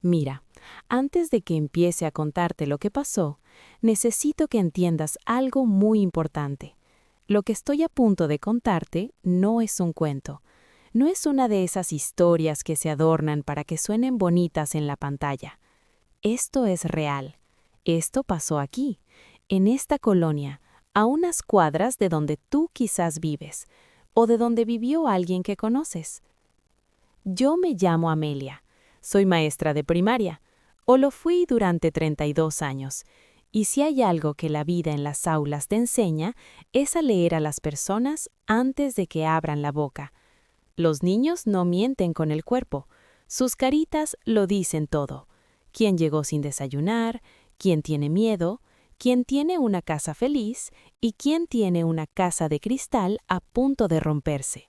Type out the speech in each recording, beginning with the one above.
Mira, antes de que empiece a contarte lo que pasó, necesito que entiendas algo muy importante. Lo que estoy a punto de contarte no es un cuento. No es una de esas historias que se adornan para que suenen bonitas en la pantalla. Esto es real. Esto pasó aquí, en esta colonia, a unas cuadras de donde tú quizás vives, o de donde vivió alguien que conoces. Yo me llamo Amelia. Soy maestra de primaria, o lo fui durante 32 años, y si hay algo que la vida en las aulas te enseña, es a leer a las personas antes de que abran la boca. Los niños no mienten con el cuerpo, sus caritas lo dicen todo. ¿Quién llegó sin desayunar? ¿Quién tiene miedo? ¿Quién tiene una casa feliz? ¿Y quién tiene una casa de cristal a punto de romperse?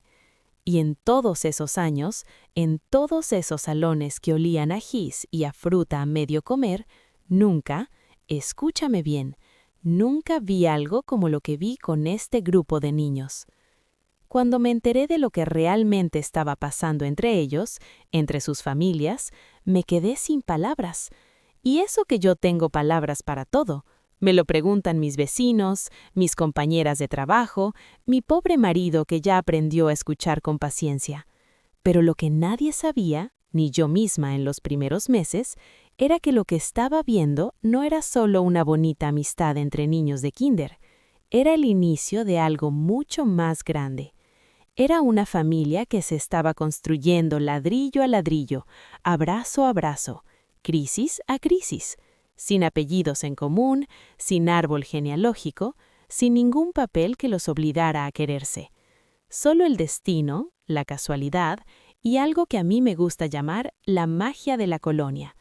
Y en todos esos años, en todos esos salones que olían a gis y a fruta a medio comer, nunca, escúchame bien, nunca vi algo como lo que vi con este grupo de niños. Cuando me enteré de lo que realmente estaba pasando entre ellos, entre sus familias, me quedé sin palabras. Y eso que yo tengo palabras para todo. Me lo preguntan mis vecinos, mis compañeras de trabajo, mi pobre marido que ya aprendió a escuchar con paciencia. Pero lo que nadie sabía, ni yo misma en los primeros meses, era que lo que estaba viendo no era solo una bonita amistad entre niños de kinder. Era el inicio de algo mucho más grande. Era una familia que se estaba construyendo ladrillo a ladrillo, abrazo a abrazo, crisis a crisis, sin apellidos en común, sin árbol genealógico, sin ningún papel que los obligara a quererse. Solo el destino, la casualidad y algo que a mí me gusta llamar la magia de la colonia.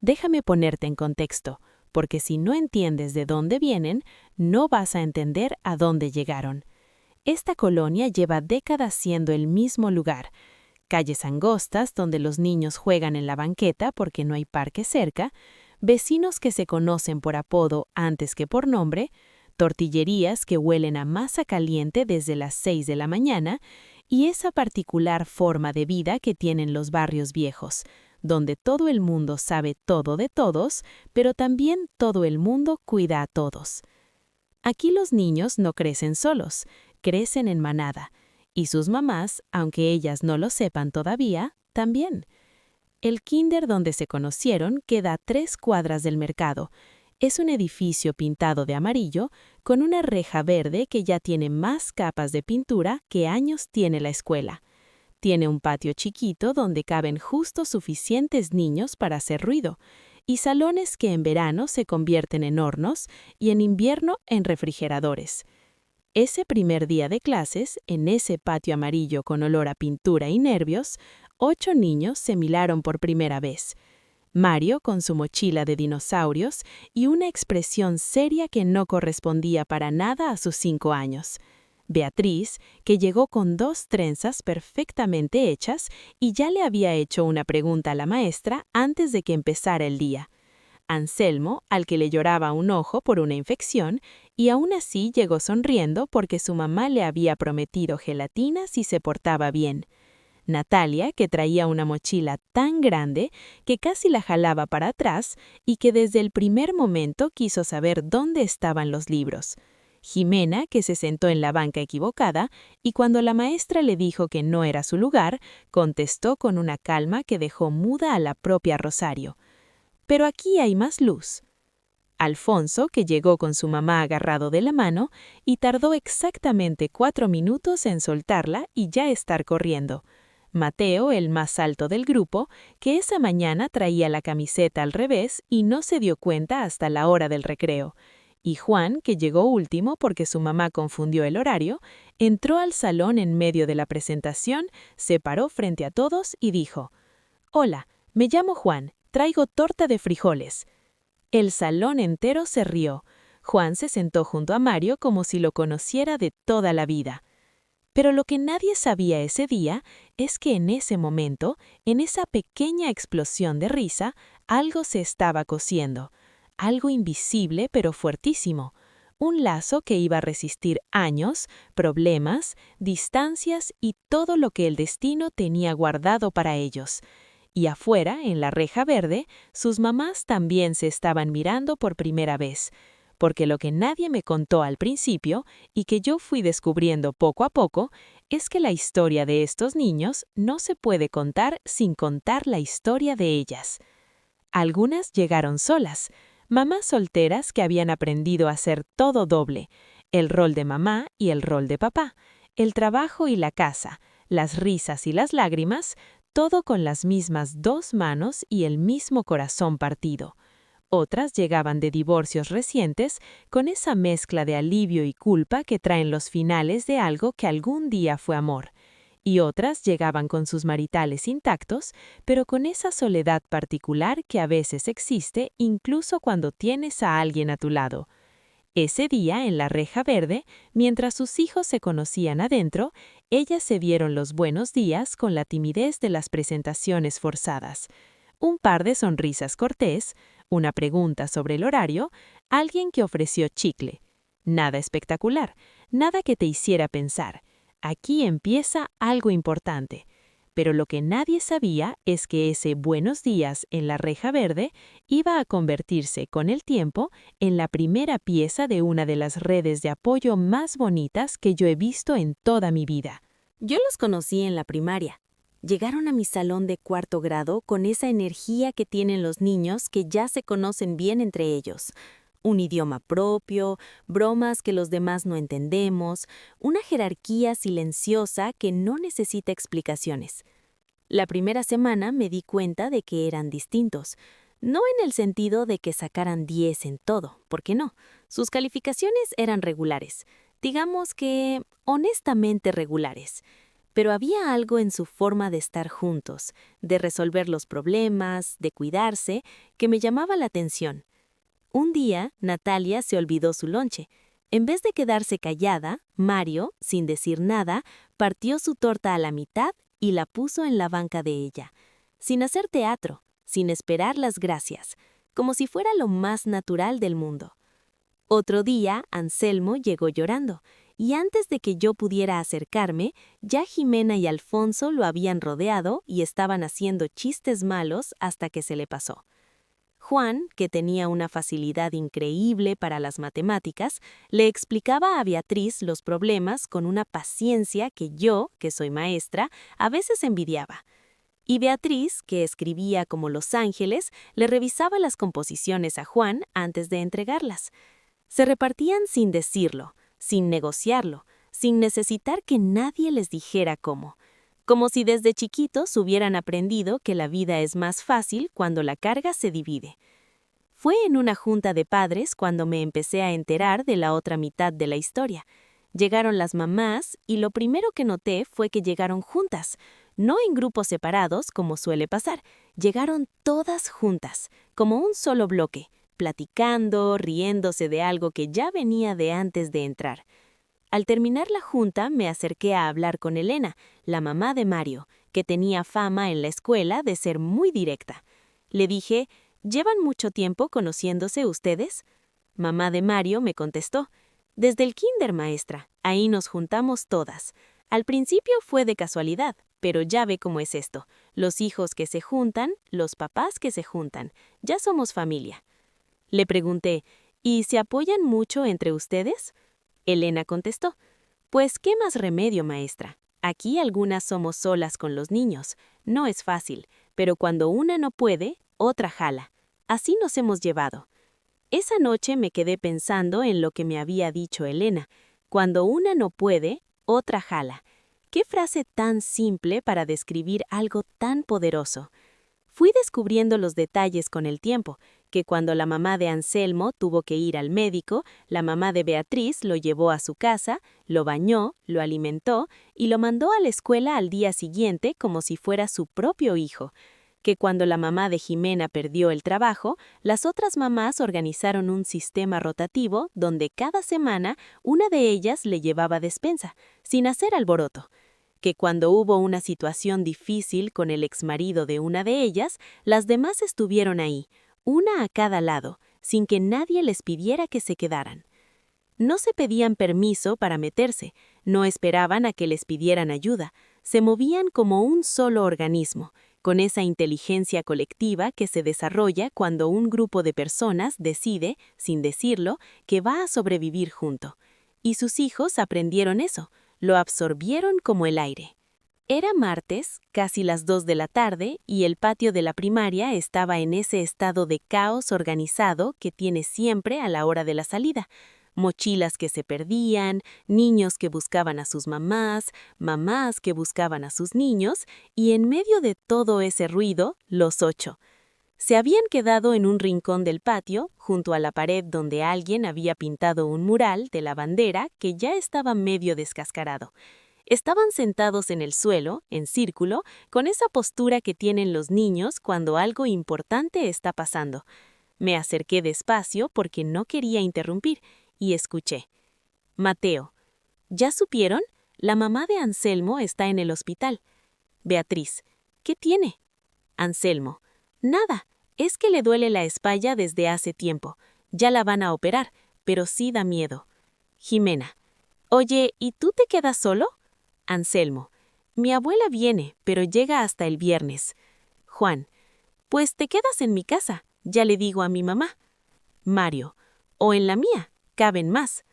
Déjame ponerte en contexto, porque si no entiendes de dónde vienen, no vas a entender a dónde llegaron. Esta colonia lleva décadas siendo el mismo lugar. Calles angostas donde los niños juegan en la banqueta porque no hay parque cerca, vecinos que se conocen por apodo antes que por nombre, tortillerías que huelen a masa caliente desde las 6 de la mañana y esa particular forma de vida que tienen los barrios viejos, donde todo el mundo sabe todo de todos, pero también todo el mundo cuida a todos. Aquí los niños no crecen solos, crecen en manada, y sus mamás, aunque ellas no lo sepan todavía, también. El kinder donde se conocieron queda a 3 cuadras del mercado. Es un edificio pintado de amarillo con una reja verde que ya tiene más capas de pintura que años tiene la escuela. Tiene un patio chiquito donde caben justo suficientes niños para hacer ruido, y salones que en verano se convierten en hornos y en invierno en refrigeradores. Ese primer día de clases, en ese patio amarillo con olor a pintura y nervios, 8 niños se miraron por primera vez. Mario con su mochila de dinosaurios y una expresión seria que no correspondía para nada a sus 5 años. Beatriz, que llegó con 2 trenzas perfectamente hechas y ya le había hecho una pregunta a la maestra antes de que empezara el día. Anselmo, al que le lloraba un ojo por una infección, y aún así llegó sonriendo porque su mamá le había prometido gelatina si se portaba bien. Natalia, que traía una mochila tan grande que casi la jalaba para atrás y que desde el primer momento quiso saber dónde estaban los libros. Jimena, que se sentó en la banca equivocada y cuando la maestra le dijo que no era su lugar, contestó con una calma que dejó muda a la propia Rosario. Pero aquí hay más luz. Alfonso, que llegó con su mamá agarrado de la mano y tardó exactamente 4 minutos en soltarla y ya estar corriendo. Mateo, el más alto del grupo, que esa mañana traía la camiseta al revés y no se dio cuenta hasta la hora del recreo. Y Juan, que llegó último porque su mamá confundió el horario, entró al salón en medio de la presentación, se paró frente a todos y dijo: «Hola, me llamo Juan, traigo torta de frijoles». El salón entero se rió. Juan se sentó junto a Mario como si lo conociera de toda la vida. Pero lo que nadie sabía ese día es que en ese momento, en esa pequeña explosión de risa, algo se estaba cosiendo. Algo invisible pero fuertísimo. Un lazo que iba a resistir años, problemas, distancias y todo lo que el destino tenía guardado para ellos. y afuera, en la reja verde, sus mamás también se estaban mirando por primera vez, porque lo que nadie me contó al principio y que yo fui descubriendo poco a poco es que la historia de estos niños no se puede contar sin contar la historia de ellas. Algunas llegaron solas, mamás solteras que habían aprendido a hacer todo doble, el rol de mamá y el rol de papá, el trabajo y la casa, las risas y las lágrimas, todo con las mismas 2 manos y el mismo corazón partido. Otras llegaban de divorcios recientes con esa mezcla de alivio y culpa que traen los finales de algo que algún día fue amor. Y otras llegaban con sus maritales intactos, pero con esa soledad particular que a veces existe incluso cuando tienes a alguien a tu lado. Ese día, en la reja verde, mientras sus hijos se conocían adentro, ellas se vieron los buenos días con la timidez de las presentaciones forzadas. Un par de sonrisas cortés, una pregunta sobre el horario, alguien que ofreció chicle. Nada espectacular, nada que te hiciera pensar. Aquí empieza algo importante. Pero lo que nadie sabía es que ese buenos días en la reja verde iba a convertirse con el tiempo en la primera pieza de una de las redes de apoyo más bonitas que yo he visto en toda mi vida. Yo los conocí en la primaria. Llegaron a mi salón de 4º grado con esa energía que tienen los niños que ya se conocen bien entre ellos. Un idioma propio, bromas que los demás no entendemos, una jerarquía silenciosa que no necesita explicaciones. La primera semana me di cuenta de que eran distintos. No en el sentido de que sacaran 10 en todo, porque no. Sus calificaciones eran regulares. Digamos que honestamente regulares. Pero había algo en su forma de estar juntos, de resolver los problemas, de cuidarse, que me llamaba la atención. Un día, Natalia se olvidó su lonche. En vez de quedarse callada, Mario, sin decir nada, partió su torta a la mitad y la puso en la banca de ella, sin hacer teatro, sin esperar las gracias, como si fuera lo más natural del mundo. Otro día, Anselmo llegó llorando, y antes de que yo pudiera acercarme, ya Jimena y Alfonso lo habían rodeado y estaban haciendo chistes malos hasta que se le pasó. Juan, que tenía una facilidad increíble para las matemáticas, le explicaba a Beatriz los problemas con una paciencia que yo, que soy maestra, a veces envidiaba. Y Beatriz, que escribía como Los Ángeles, le revisaba las composiciones a Juan antes de entregarlas. Se repartían sin decirlo, sin negociarlo, sin necesitar que nadie les dijera cómo. Como si desde chiquitos hubieran aprendido que la vida es más fácil cuando la carga se divide. Fue en una junta de padres cuando me empecé a enterar de la otra mitad de la historia. Llegaron las mamás y lo primero que noté fue que llegaron juntas, no en grupos separados como suele pasar. Llegaron todas juntas, como un solo bloque, platicando, riéndose de algo que ya venía de antes de entrar. Al terminar la junta, me acerqué a hablar con Elena, la mamá de Mario, que tenía fama en la escuela de ser muy directa. Le dije, ¿llevan mucho tiempo conociéndose ustedes? Mamá de Mario me contestó, desde el kinder, maestra, ahí nos juntamos todas. Al principio fue de casualidad, pero ya ve cómo es esto. Los hijos que se juntan, los papás que se juntan. Ya somos familia. Le pregunté, ¿y se apoyan mucho entre ustedes? Elena contestó, pues qué más remedio, maestra. Aquí algunas somos solas con los niños. No es fácil, pero cuando una no puede, otra jala. Así nos hemos llevado. Esa noche me quedé pensando en lo que me había dicho Elena. Cuando una no puede, otra jala. Qué frase tan simple para describir algo tan poderoso. Fui descubriendo los detalles con el tiempo, que cuando la mamá de Anselmo tuvo que ir al médico, la mamá de Beatriz lo llevó a su casa, lo bañó, lo alimentó y lo mandó a la escuela al día siguiente como si fuera su propio hijo. Que cuando la mamá de Jimena perdió el trabajo, las otras mamás organizaron un sistema rotativo donde cada semana una de ellas le llevaba despensa, sin hacer alboroto. Que cuando hubo una situación difícil con el exmarido de una de ellas, las demás estuvieron ahí, una a cada lado, sin que nadie les pidiera que se quedaran. No se pedían permiso para meterse, no esperaban a que les pidieran ayuda, se movían como un solo organismo, con esa inteligencia colectiva que se desarrolla cuando un grupo de personas decide, sin decirlo, que va a sobrevivir junto. Y sus hijos aprendieron eso, lo absorbieron como el aire. Era martes, casi las 2 de la tarde, y el patio de la primaria estaba en ese estado de caos organizado que tiene siempre a la hora de la salida. Mochilas que se perdían, niños que buscaban a sus mamás, mamás que buscaban a sus niños, y en medio de todo ese ruido, los 8. Se habían quedado en un rincón del patio, junto a la pared donde alguien había pintado un mural de la bandera que ya estaba medio descascarado. Estaban sentados en el suelo, en círculo, con esa postura que tienen los niños cuando algo importante está pasando. Me acerqué despacio porque no quería interrumpir, y escuché. Mateo. ¿Ya supieron? La mamá de Anselmo está en el hospital. Beatriz. ¿Qué tiene? Anselmo. Nada, es que le duele la espalda desde hace tiempo. Ya la van a operar, pero sí da miedo. Jimena. Oye, ¿y tú te quedas solo? Anselmo. Mi abuela viene, pero llega hasta el viernes. Juan. Pues te quedas en mi casa, ya le digo a mi mamá. Mario. O en la mía, caben más.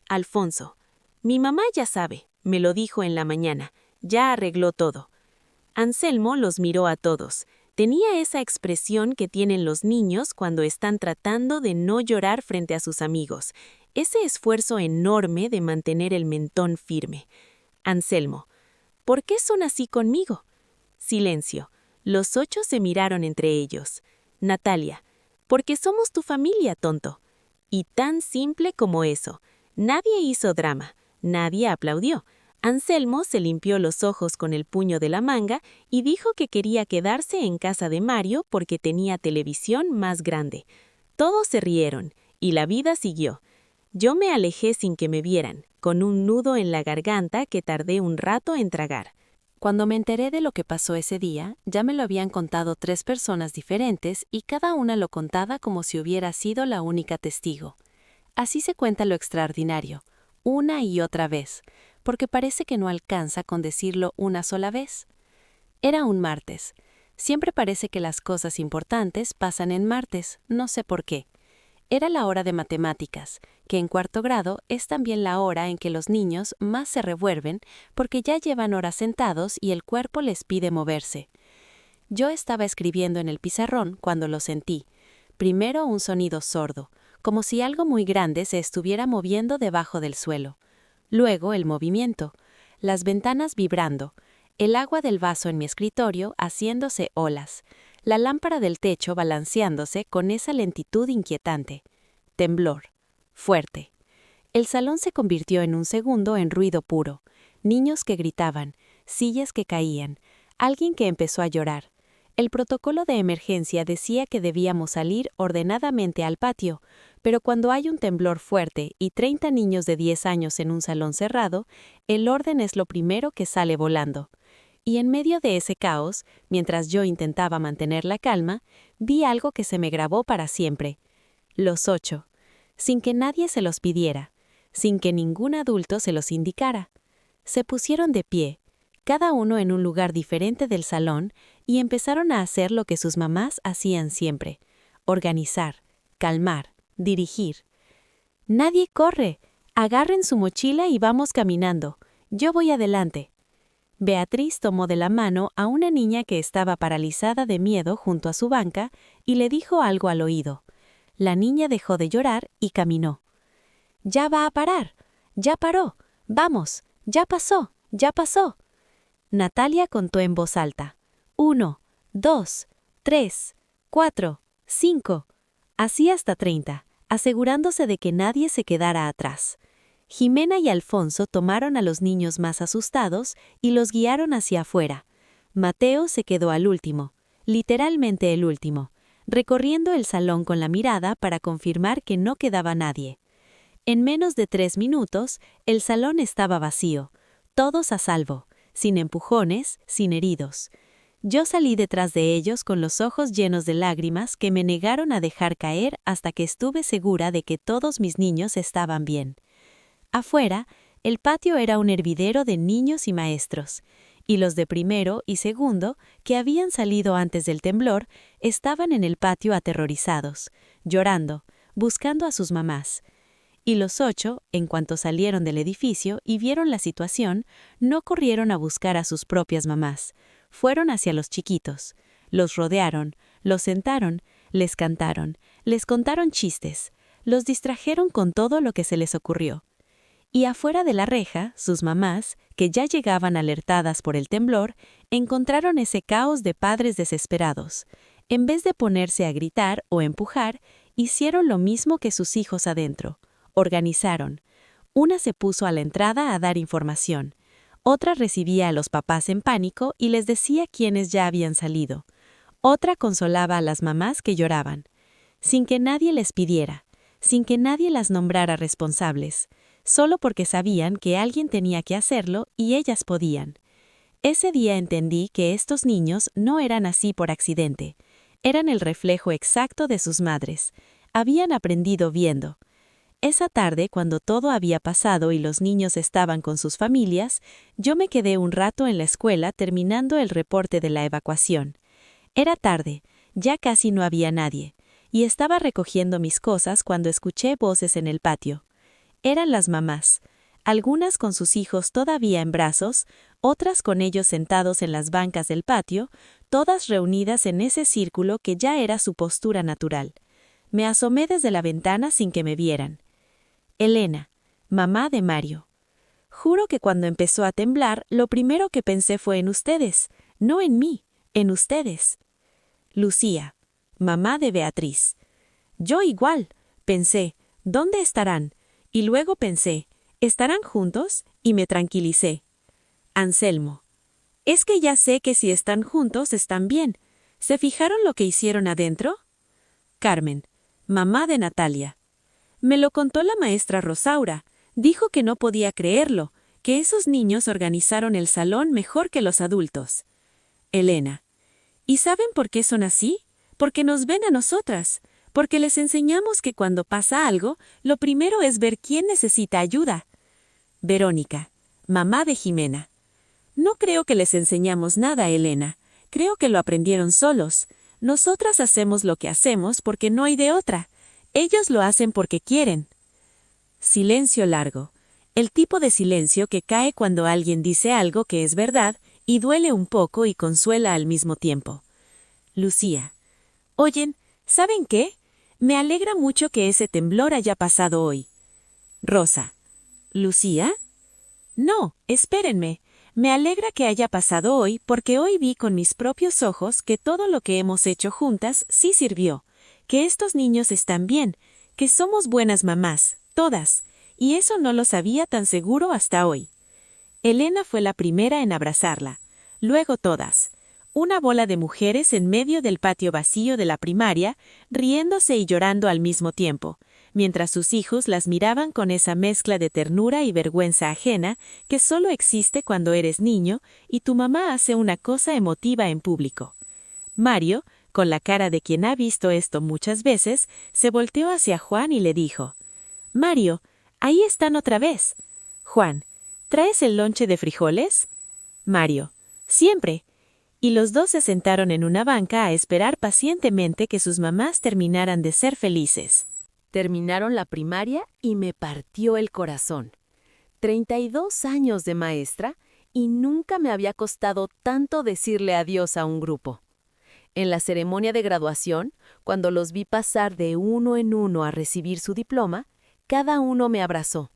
Alfonso. Mi mamá ya sabe, me lo dijo en la mañana, ya arregló todo. Anselmo los miró a todos. Tenía esa expresión que tienen los niños cuando están tratando de no llorar frente a sus amigos, ese esfuerzo enorme de mantener el mentón firme. Anselmo. ¿Por qué son así conmigo? Silencio. Los 8 se miraron entre ellos. Natalia. Porque somos tu familia, tonto. Y tan simple como eso. Nadie hizo drama. Nadie aplaudió. Anselmo se limpió los ojos con el puño de la manga y dijo que quería quedarse en casa de Mario porque tenía televisión más grande. Todos se rieron, y la vida siguió. Yo me alejé sin que me vieran, con un nudo en la garganta que tardé un rato en tragar. Cuando me enteré de lo que pasó ese día, ya me lo habían contado 3 personas diferentes y cada una lo contaba como si hubiera sido la única testigo. Así se cuenta lo extraordinario, una y otra vez, porque parece que no alcanza con decirlo una sola vez. Era un martes. Siempre parece que las cosas importantes pasan en martes, no sé por qué. Era la hora de matemáticas, que en 4º grado es también la hora en que los niños más se revuelven porque ya llevan horas sentados y el cuerpo les pide moverse. Yo estaba escribiendo en el pizarrón cuando lo sentí. Primero un sonido sordo, como si algo muy grande se estuviera moviendo debajo del suelo. Luego el movimiento, las ventanas vibrando, el agua del vaso en mi escritorio haciéndose olas, la lámpara del techo balanceándose con esa lentitud inquietante. Temblor. Fuerte. El salón se convirtió en un segundo en ruido puro. Niños que gritaban, sillas que caían, alguien que empezó a llorar. El protocolo de emergencia decía que debíamos salir ordenadamente al patio, pero cuando hay un temblor fuerte y 30 niños de 10 años en un salón cerrado, el orden es lo primero que sale volando. Y en medio de ese caos, mientras yo intentaba mantener la calma, vi algo que se me grabó para siempre. Los 8. Sin que nadie se los pidiera, sin que ningún adulto se los indicara. Se pusieron de pie, cada uno en un lugar diferente del salón, y empezaron a hacer lo que sus mamás hacían siempre: organizar, calmar, dirigir. Nadie corre, agarren su mochila y vamos caminando. Yo voy adelante. Beatriz tomó de la mano a una niña que estaba paralizada de miedo junto a su banca y le dijo algo al oído. La niña dejó de llorar y caminó. «Ya va a parar, ya paró, vamos, ya pasó, ya pasó». Natalia contó en voz alta. 1, 2, 3, 4, 5. Así hasta 30, asegurándose de que nadie se quedara atrás. Jimena y Alfonso tomaron a los niños más asustados y los guiaron hacia afuera. Mateo se quedó al último, literalmente el último, recorriendo el salón con la mirada para confirmar que no quedaba nadie. En menos de 3 minutos, el salón estaba vacío, todos a salvo, sin empujones, sin heridos. Yo salí detrás de ellos con los ojos llenos de lágrimas que me negaron a dejar caer hasta que estuve segura de que todos mis niños estaban bien. Afuera, el patio era un hervidero de niños y maestros, y los de primero y segundo, que habían salido antes del temblor, estaban en el patio aterrorizados, llorando, buscando a sus mamás. Y los 8, en cuanto salieron del edificio y vieron la situación, no corrieron a buscar a sus propias mamás. Fueron hacia los chiquitos. Los rodearon, los sentaron, les cantaron, les contaron chistes, los distrajeron con todo lo que se les ocurrió. Y afuera de la reja, sus mamás, que ya llegaban alertadas por el temblor, encontraron ese caos de padres desesperados. En vez de ponerse a gritar o empujar, hicieron lo mismo que sus hijos adentro. Organizaron. Una se puso a la entrada a dar información. Otra recibía a los papás en pánico y les decía quiénes ya habían salido. Otra consolaba a las mamás que lloraban, sin que nadie les pidiera, sin que nadie las nombrara responsables, solo porque sabían que alguien tenía que hacerlo y ellas podían. Ese día entendí que estos niños no eran así por accidente, eran el reflejo exacto de sus madres, habían aprendido viendo. Esa tarde, cuando todo había pasado y los niños estaban con sus familias, yo me quedé un rato en la escuela terminando el reporte de la evacuación. Era tarde, ya casi no había nadie, y estaba recogiendo mis cosas cuando escuché voces en el patio. Eran las mamás, algunas con sus hijos todavía en brazos, otras con ellos sentados en las bancas del patio, todas reunidas en ese círculo que ya era su postura natural. Me asomé desde la ventana sin que me vieran. Elena, mamá de Mario. Juro que cuando empezó a temblar, lo primero que pensé fue en ustedes, no en mí, en ustedes. Lucía, mamá de Beatriz. Yo igual, pensé, ¿dónde estarán? Y luego pensé, ¿estarán juntos? Y me tranquilicé. Anselmo. Es que ya sé que si están juntos están bien. ¿Se fijaron lo que hicieron adentro? Carmen, mamá de Natalia. Me lo contó la maestra Rosaura. Dijo que no podía creerlo, que esos niños organizaron el salón mejor que los adultos. Elena. ¿Y saben por qué son así? Porque nos ven a nosotras. Porque les enseñamos que cuando pasa algo, lo primero es ver quién necesita ayuda. Verónica, mamá de Jimena. No creo que les enseñamos nada, Elena. Creo que lo aprendieron solos. Nosotras hacemos lo que hacemos porque no hay de otra. Ellos lo hacen porque quieren. Silencio largo. El tipo de silencio que cae cuando alguien dice algo que es verdad y duele un poco y consuela al mismo tiempo. Lucía. Oyen, ¿saben qué? Me alegra mucho que ese temblor haya pasado hoy. Rosa. ¿Lucía? No, espérenme. Me alegra que haya pasado hoy porque hoy vi con mis propios ojos que todo lo que hemos hecho juntas sí sirvió, que estos niños están bien, que somos buenas mamás, todas, y eso no lo sabía tan seguro hasta hoy. Elena fue la primera en abrazarla, luego todas. Una bola de mujeres en medio del patio vacío de la primaria, riéndose y llorando al mismo tiempo, mientras sus hijos las miraban con esa mezcla de ternura y vergüenza ajena que solo existe cuando eres niño y tu mamá hace una cosa emotiva en público. Mario, con la cara de quien ha visto esto muchas veces, se volteó hacia Juan y le dijo: «Mario, ahí están otra vez». Juan: «¿Traes el lonche de frijoles?» Mario: «Siempre». Y los dos se sentaron en una banca a esperar pacientemente que sus mamás terminaran de ser felices. Terminaron la primaria y me partió el corazón. 32 años de maestra y nunca me había costado tanto decirle adiós a un grupo. En la ceremonia de graduación, cuando los vi pasar de uno en uno a recibir su diploma, cada uno me abrazó.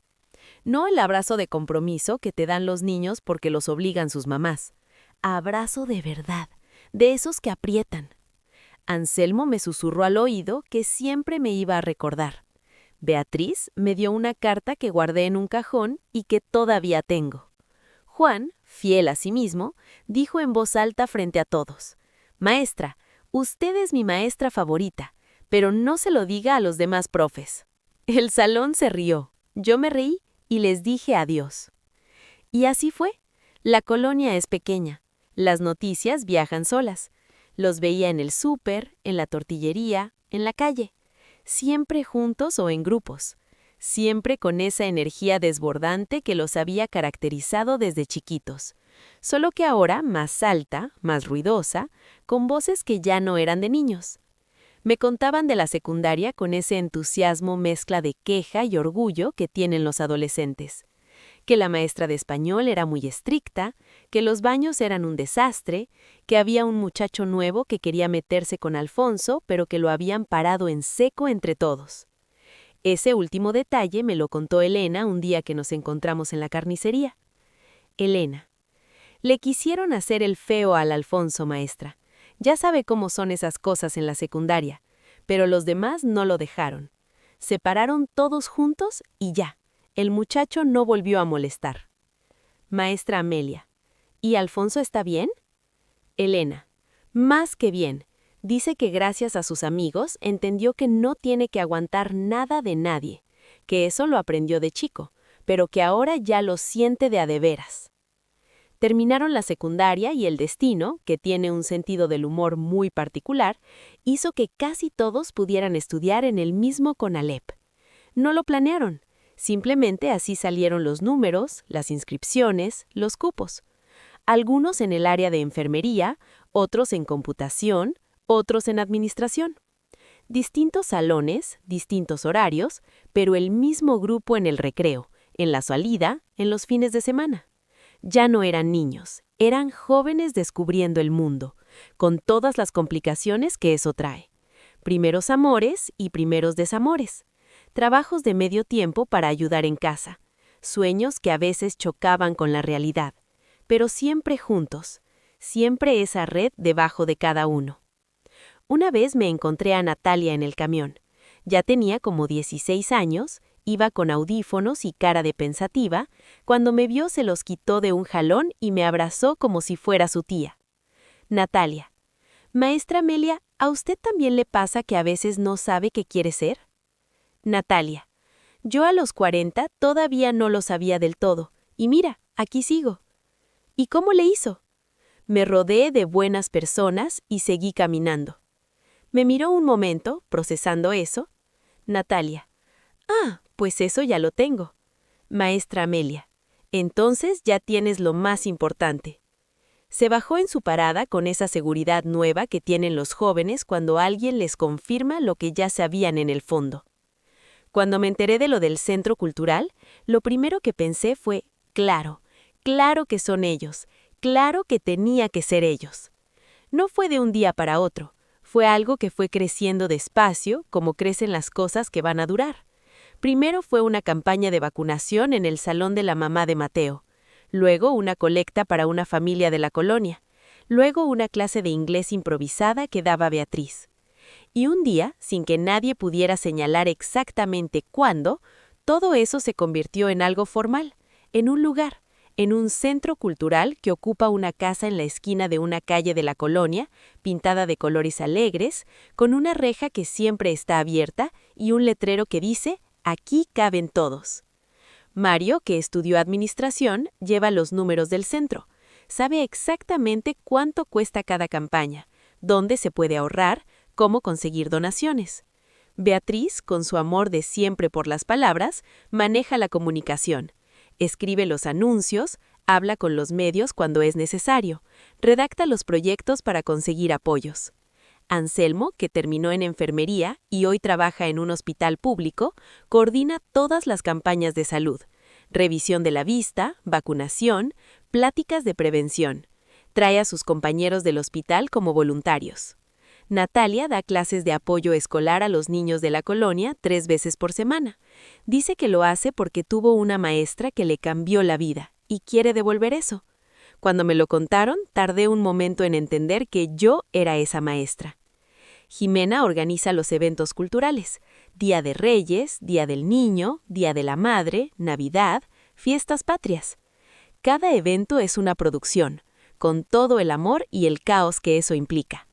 No el abrazo de compromiso que te dan los niños porque los obligan sus mamás. Abrazo de verdad, de esos que aprietan. Anselmo me susurró al oído que siempre me iba a recordar. Beatriz me dio una carta que guardé en un cajón y que todavía tengo. Juan, fiel a sí mismo, dijo en voz alta frente a todos: «Maestra, usted es mi maestra favorita, pero no se lo diga a los demás profes». El salón se rió, yo me reí y les dije adiós. Y así fue. La colonia es pequeña. Las noticias viajan solas. Los veía en el súper, en la tortillería, en la calle. Siempre juntos o en grupos. Siempre con esa energía desbordante que los había caracterizado desde chiquitos. solo que ahora más alta, más ruidosa, con voces que ya no eran de niños. Me contaban de la secundaria con ese entusiasmo mezcla de queja y orgullo que tienen los adolescentes. Que la maestra de español era muy estricta, que los baños eran un desastre, que había un muchacho nuevo que quería meterse con Alfonso, pero que lo habían parado en seco entre todos. Ese último detalle me lo contó Elena un día que nos encontramos en la carnicería. Elena: le quisieron hacer el feo al Alfonso, maestra. Ya sabe cómo son esas cosas en la secundaria, pero los demás no lo dejaron. Se pararon todos juntos y ya. El muchacho no volvió a molestar. Maestra Amelia: ¿y Alfonso está bien? Elena: más que bien. Dice que gracias a sus amigos entendió que no tiene que aguantar nada de nadie, que eso lo aprendió de chico, pero que ahora ya lo siente de a de veras. Terminaron la secundaria y el destino, que tiene un sentido del humor muy particular, hizo que casi todos pudieran estudiar en el mismo CONALEP. No lo planearon. Simplemente así salieron los números, las inscripciones, los cupos. Algunos en el área de enfermería, otros en computación, otros en administración. Distintos salones, distintos horarios, pero el mismo grupo en el recreo, en la salida, en los fines de semana. Ya no eran niños, eran jóvenes descubriendo el mundo, con todas las complicaciones que eso trae. Primeros amores y primeros desamores. Trabajos de medio tiempo para ayudar en casa, sueños que a veces chocaban con la realidad, pero siempre juntos, siempre esa red debajo de cada uno. Una vez me encontré a Natalia en el camión. Ya tenía como 16 años, iba con audífonos y cara de pensativa. Cuando me vio se los quitó de un jalón y me abrazó como si fuera su tía. Natalia: maestra Amelia, ¿a usted también le pasa que a veces no sabe qué quiere ser? Natalia: yo a los 40 todavía no lo sabía del todo, y mira, aquí sigo. ¿Y cómo le hizo? Me rodeé de buenas personas y seguí caminando. Me miró un momento, procesando eso. Natalia: pues eso ya lo tengo. Maestra Amelia: entonces ya tienes lo más importante. Se bajó en su parada con esa seguridad nueva que tienen los jóvenes cuando alguien les confirma lo que ya sabían en el fondo. Cuando me enteré de lo del centro cultural, lo primero que pensé fue, claro que son ellos, claro que tenía que ser ellos. No fue de un día para otro, fue algo que fue creciendo despacio, como crecen las cosas que van a durar. Primero fue una campaña de vacunación en el salón de la mamá de Mateo, luego una colecta para una familia de la colonia, luego una clase de inglés improvisada que daba Beatriz. Y un día, sin que nadie pudiera señalar exactamente cuándo, todo eso se convirtió en algo formal, en un lugar, en un centro cultural que ocupa una casa en la esquina de una calle de la colonia, pintada de colores alegres, con una reja que siempre está abierta y un letrero que dice: aquí caben todos. Mario, que estudió administración, lleva los números del centro. Sabe exactamente cuánto cuesta cada campaña, dónde se puede ahorrar, cómo conseguir donaciones. Beatriz, con su amor de siempre por las palabras, maneja la comunicación. Escribe los anuncios, habla con los medios cuando es necesario, redacta los proyectos para conseguir apoyos. Anselmo, que terminó en enfermería y hoy trabaja en un hospital público, coordina todas las campañas de salud, revisión de la vista, vacunación, pláticas de prevención. Trae a sus compañeros del hospital como voluntarios. Natalia da clases de apoyo escolar a los niños de la colonia 3 veces por semana. Dice que lo hace porque tuvo una maestra que le cambió la vida y quiere devolver eso. Cuando me lo contaron, tardé un momento en entender que yo era esa maestra. Jimena organiza los eventos culturales: Día de Reyes, Día del Niño, Día de la Madre, Navidad, Fiestas Patrias. Cada evento es una producción, con todo el amor y el caos que eso implica.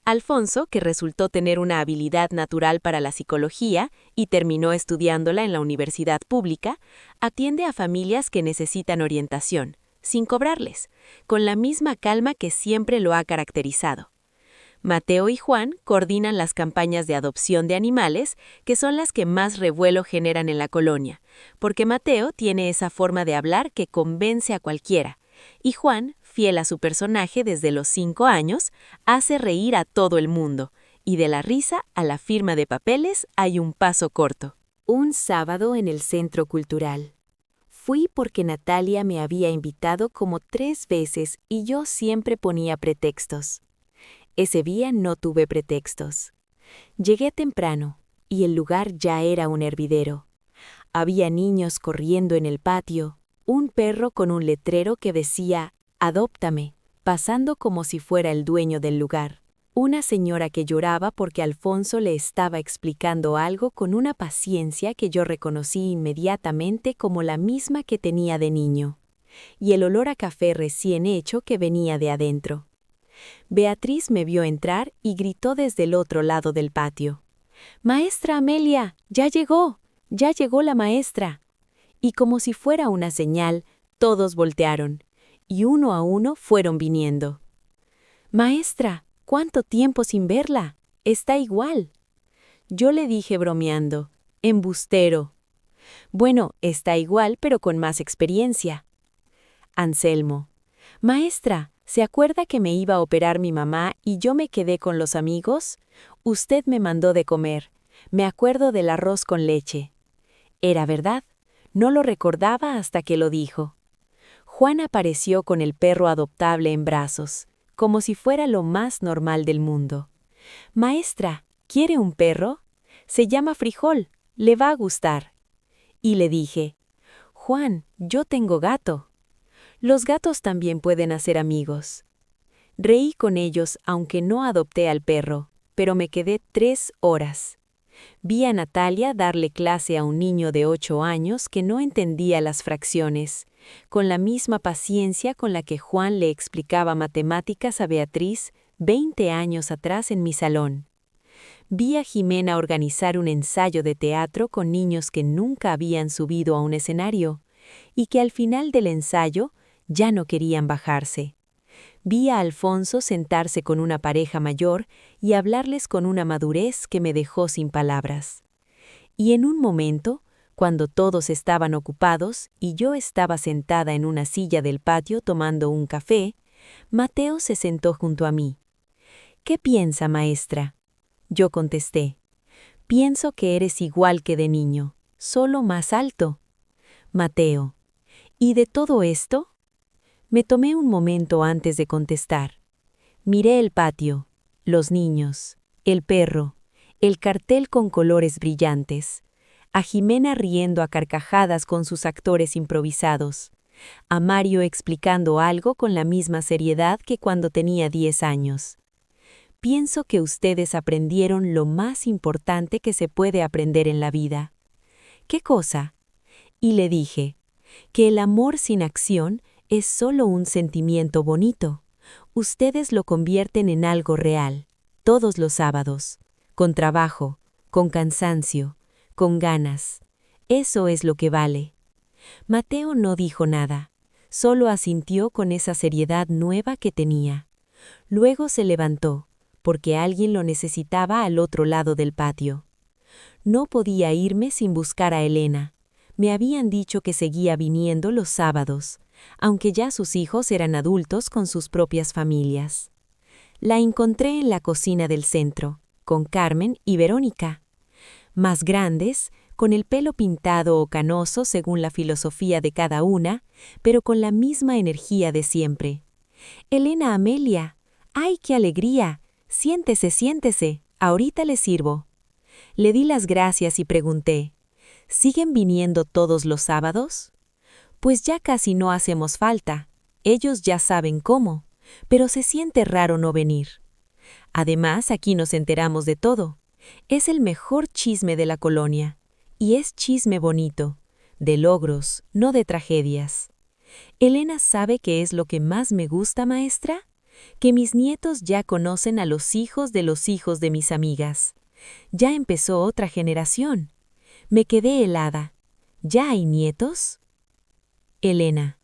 Alfonso, que resultó tener una habilidad natural para la psicología y terminó estudiándola en la universidad pública, atiende a familias que necesitan orientación, sin cobrarles, con la misma calma que siempre lo ha caracterizado. Mateo y Juan coordinan las campañas de adopción de animales, que son las que más revuelo generan en la colonia, porque Mateo tiene esa forma de hablar que convence a cualquiera, Y Juan, fiel a su personaje desde los 5 años, hace reír a todo el mundo, y de la risa a la firma de papeles hay un paso corto. Un sábado en el Centro Cultural. Fui porque Natalia me había invitado como 3 veces y yo siempre ponía pretextos. Ese día no tuve pretextos. Llegué temprano, y el lugar ya era un hervidero. Había niños corriendo en el patio, un perro con un letrero que decía «Adóptame», pasando como si fuera el dueño del lugar. Una señora que lloraba porque Alfonso le estaba explicando algo con una paciencia que yo reconocí inmediatamente como la misma que tenía de niño. Y el olor a café recién hecho que venía de adentro. Beatriz me vio entrar y gritó desde el otro lado del patio. «Maestra Amelia, ya llegó la maestra». Y como si fuera una señal, todos voltearon, y uno a uno fueron viniendo. «Maestra, ¿cuánto tiempo sin verla? Está igual». Yo le dije bromeando, «Embustero». «Bueno, está igual pero con más experiencia». Anselmo, «Maestra, ¿se acuerda que me iba a operar mi mamá y yo me quedé con los amigos? Usted me mandó de comer. Me acuerdo del arroz con leche». Era verdad, no lo recordaba hasta que lo dijo. Juan apareció con el perro adoptable en brazos, como si fuera lo más normal del mundo. «Maestra, ¿quiere un perro? Se llama Frijol, le va a gustar». Y le dije, «Juan, yo tengo gato. Los gatos también pueden hacer amigos». Reí con ellos aunque no adopté al perro, pero me quedé 3 horas. Vi a Natalia darle clase a un niño de 8 años que no entendía las fracciones, con la misma paciencia con la que Juan le explicaba matemáticas a Beatriz 20 años atrás en mi salón. Vi a Jimena organizar un ensayo de teatro con niños que nunca habían subido a un escenario, y que al final del ensayo ya no querían bajarse. Vi a Alfonso sentarse con una pareja mayor y hablarles con una madurez que me dejó sin palabras. Y en un momento, cuando todos estaban ocupados y yo estaba sentada en una silla del patio tomando un café, Mateo se sentó junto a mí. «¿Qué piensa, maestra?». Yo contesté, «Pienso que eres igual que de niño, solo más alto». Mateo, «¿Y de todo esto?». Me tomé un momento antes de contestar. Miré el patio, los niños, el perro, el cartel con colores brillantes, a Jimena riendo a carcajadas con sus actores improvisados, a Mario explicando algo con la misma seriedad que cuando tenía 10 años. Pienso que ustedes aprendieron lo más importante que se puede aprender en la vida. ¿Qué cosa? Y le dije, que el amor sin acción es solo un sentimiento bonito. Ustedes lo convierten en algo real, todos los sábados, con trabajo, con cansancio, con ganas. Eso es lo que vale. Mateo no dijo nada, solo asintió con esa seriedad nueva que tenía. Luego se levantó, porque alguien lo necesitaba al otro lado del patio. No podía irme sin buscar a Elena. Me habían dicho que seguía viniendo los sábados, aunque ya sus hijos eran adultos con sus propias familias. La encontré en la cocina del centro, con Carmen y Verónica. Más grandes, con el pelo pintado o canoso según la filosofía de cada una, pero con la misma energía de siempre. «Elena Amelia, ¡ay, qué alegría! Siéntese, siéntese, ahorita le sirvo». Le di las gracias y pregunté, ¿siguen viniendo todos los sábados? Pues ya casi no hacemos falta, ellos ya saben cómo, pero se siente raro no venir. Además, aquí nos enteramos de todo. Es el mejor chisme de la colonia, y es chisme bonito, de logros, no de tragedias. ¿Elena sabe qué es lo que más me gusta, maestra? Que mis nietos ya conocen a los hijos de mis amigas. Ya empezó otra generación. Me quedé helada. ¿Ya hay nietos? Elena.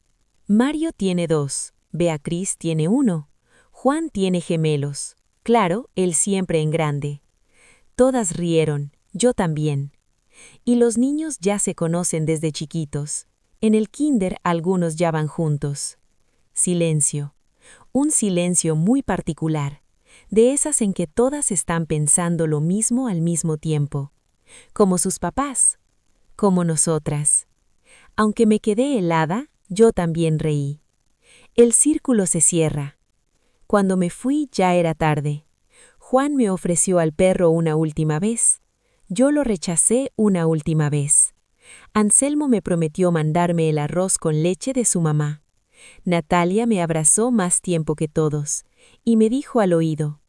Mario tiene 2, Beatriz tiene 1, Juan tiene gemelos. Claro, él siempre en grande. Todas rieron, yo también. Y los niños ya se conocen desde chiquitos. En el kinder algunos ya van juntos. silencio. Un silencio muy particular, de esas en que todas están pensando lo mismo al mismo tiempo, como sus papás, como nosotras. Aunque me quedé helada, yo también reí. El círculo se cierra. Cuando me fui ya era tarde. Juan me ofreció al perro una última vez. Yo lo rechacé una última vez. Anselmo me prometió mandarme el arroz con leche de su mamá. Natalia me abrazó más tiempo que todos y me dijo al oído: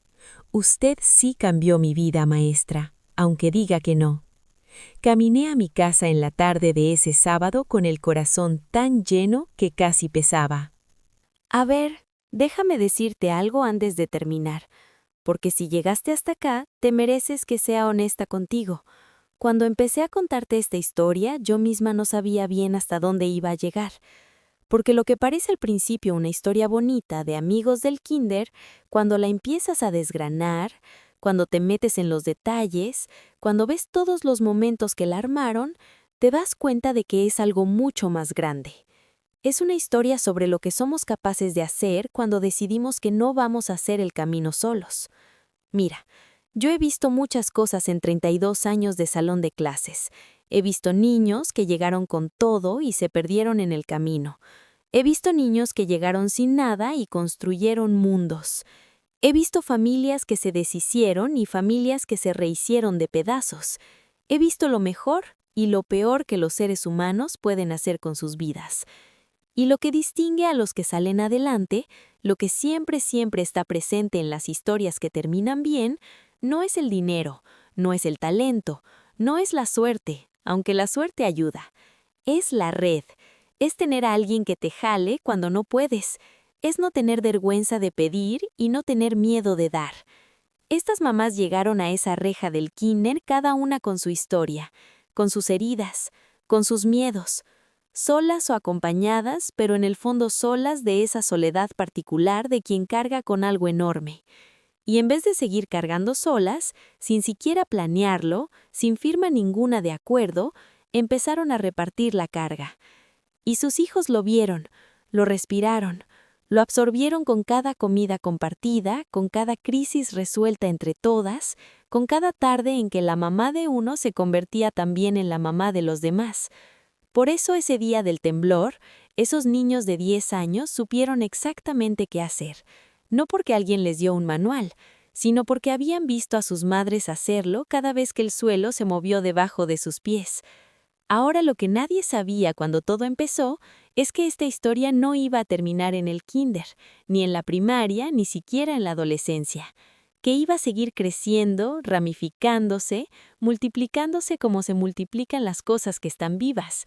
«Usted sí cambió mi vida, maestra, aunque diga que no». Caminé a mi casa en la tarde de ese sábado con el corazón tan lleno que casi pesaba. A ver, déjame decirte algo antes de terminar, porque si llegaste hasta acá, te mereces que sea honesta contigo. Cuando empecé a contarte esta historia, yo misma no sabía bien hasta dónde iba a llegar. Porque lo que parece al principio una historia bonita de amigos del kinder, cuando la empiezas a desgranar, cuando te metes en los detalles, cuando ves todos los momentos que la armaron, te das cuenta de que es algo mucho más grande. Es una historia sobre lo que somos capaces de hacer cuando decidimos que no vamos a hacer el camino solos. Mira, yo he visto muchas cosas en 32 años de salón de clases. He visto niños que llegaron con todo y se perdieron en el camino. He visto niños que llegaron sin nada y construyeron mundos. He visto familias que se deshicieron y familias que se rehicieron de pedazos. He visto lo mejor y lo peor que los seres humanos pueden hacer con sus vidas. Y lo que distingue a los que salen adelante, lo que siempre está presente en las historias que terminan bien, no es el dinero, no es el talento, no es la suerte, aunque la suerte ayuda. Es la red, es tener a alguien que te jale cuando no puedes, es no tener vergüenza de pedir y no tener miedo de dar. Estas mamás llegaron a esa reja del kinder cada una con su historia, con sus heridas, con sus miedos, solas o acompañadas, pero en el fondo solas de esa soledad particular de quien carga con algo enorme. Y en vez de seguir cargando solas, sin siquiera planearlo, sin firma ninguna de acuerdo, empezaron a repartir la carga. Y sus hijos lo vieron, lo respiraron, lo absorbieron con cada comida compartida, con cada crisis resuelta entre todas, con cada tarde en que la mamá de uno se convertía también en la mamá de los demás. Por eso ese día del temblor, esos niños de 10 años supieron exactamente qué hacer, no porque alguien les dio un manual, sino porque habían visto a sus madres hacerlo cada vez que el suelo se movió debajo de sus pies. Ahora lo que nadie sabía cuando todo empezó es que esta historia no iba a terminar en el kinder, ni en la primaria, ni siquiera en la adolescencia, que iba a seguir creciendo, ramificándose, multiplicándose como se multiplican las cosas que están vivas.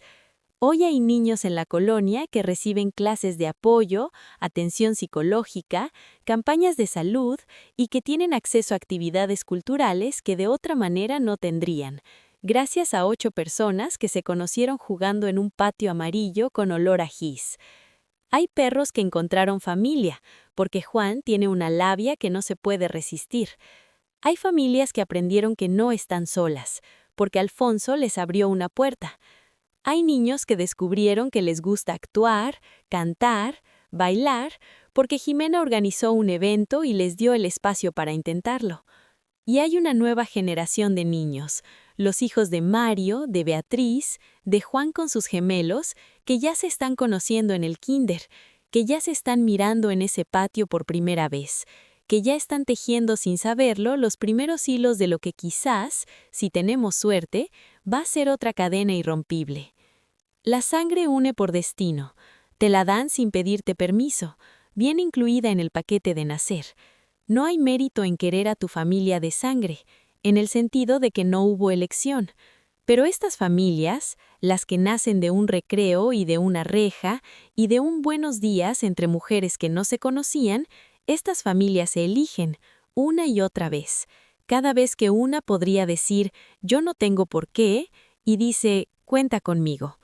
Hoy hay niños en la colonia que reciben clases de apoyo, atención psicológica, campañas de salud y que tienen acceso a actividades culturales que de otra manera no tendrían, gracias a 8 personas que se conocieron jugando en un patio amarillo con olor a gis. Hay perros que encontraron familia, porque Juan tiene una labia que no se puede resistir. Hay familias que aprendieron que no están solas, porque Alfonso les abrió una puerta. Hay niños que descubrieron que les gusta actuar, cantar, bailar, porque Jimena organizó un evento y les dio el espacio para intentarlo. Y hay una nueva generación de niños, los hijos de Mario, de Beatriz, de Juan con sus gemelos, que ya se están conociendo en el kinder, que ya se están mirando en ese patio por primera vez, que ya están tejiendo sin saberlo los primeros hilos de lo que quizás, si tenemos suerte, va a ser otra cadena irrompible. La sangre une por destino, te la dan sin pedirte permiso, bien incluida en el paquete de nacer. No hay mérito en querer a tu familia de sangre, en el sentido de que no hubo elección. Pero estas familias, las que nacen de un recreo y de una reja y de un buenos días entre mujeres que no se conocían, estas familias se eligen una y otra vez. Cada vez que una podría decir, yo no tengo por qué, y dice, cuenta conmigo.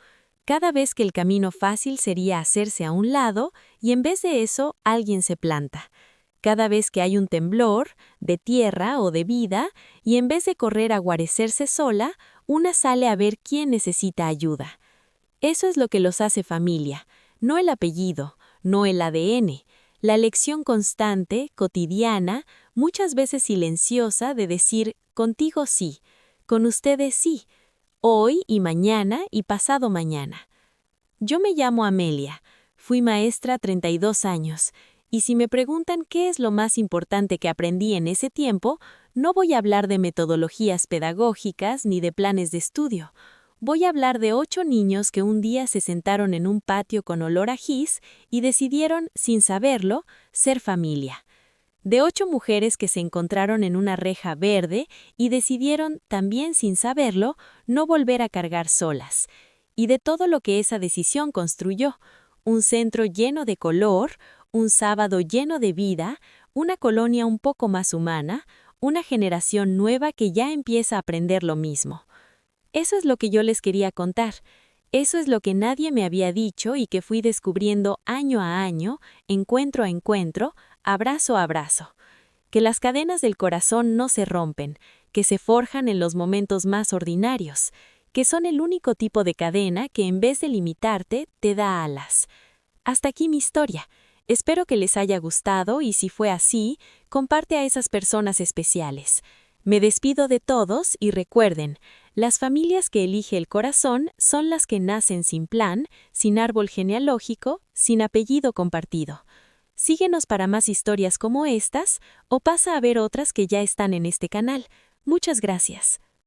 Cada vez que el camino fácil sería hacerse a un lado, y en vez de eso, alguien se planta. Cada vez que hay un temblor, de tierra o de vida, y en vez de correr a guarecerse sola, una sale a ver quién necesita ayuda. Eso es lo que los hace familia, no el apellido, no el ADN, la elección constante, cotidiana, muchas veces silenciosa de decir contigo sí, con ustedes sí, hoy y mañana y pasado mañana. Yo me llamo Amelia, fui maestra 32 años, y si me preguntan qué es lo más importante que aprendí en ese tiempo, no voy a hablar de metodologías pedagógicas ni de planes de estudio. Voy a hablar de 8 niños que un día se sentaron en un patio con olor a gis y decidieron, sin saberlo, ser familia. De 8 mujeres que se encontraron en una reja verde y decidieron, también sin saberlo, no volver a cargar solas. Y de todo lo que esa decisión construyó: un centro lleno de color, un sábado lleno de vida, una colonia un poco más humana, una generación nueva que ya empieza a aprender lo mismo. Eso es lo que yo les quería contar. Eso es lo que nadie me había dicho y que fui descubriendo año a año, encuentro a encuentro, abrazo a abrazo. Que las cadenas del corazón no se rompen, que se forjan en los momentos más ordinarios, que son el único tipo de cadena que en vez de limitarte, te da alas. Hasta aquí mi historia. Espero que les haya gustado y si fue así, comparte a esas personas especiales. Me despido de todos y recuerden, las familias que elige el corazón son las que nacen sin plan, sin árbol genealógico, sin apellido compartido. Síguenos para más historias como estas o pasa a ver otras que ya están en este canal. Muchas gracias.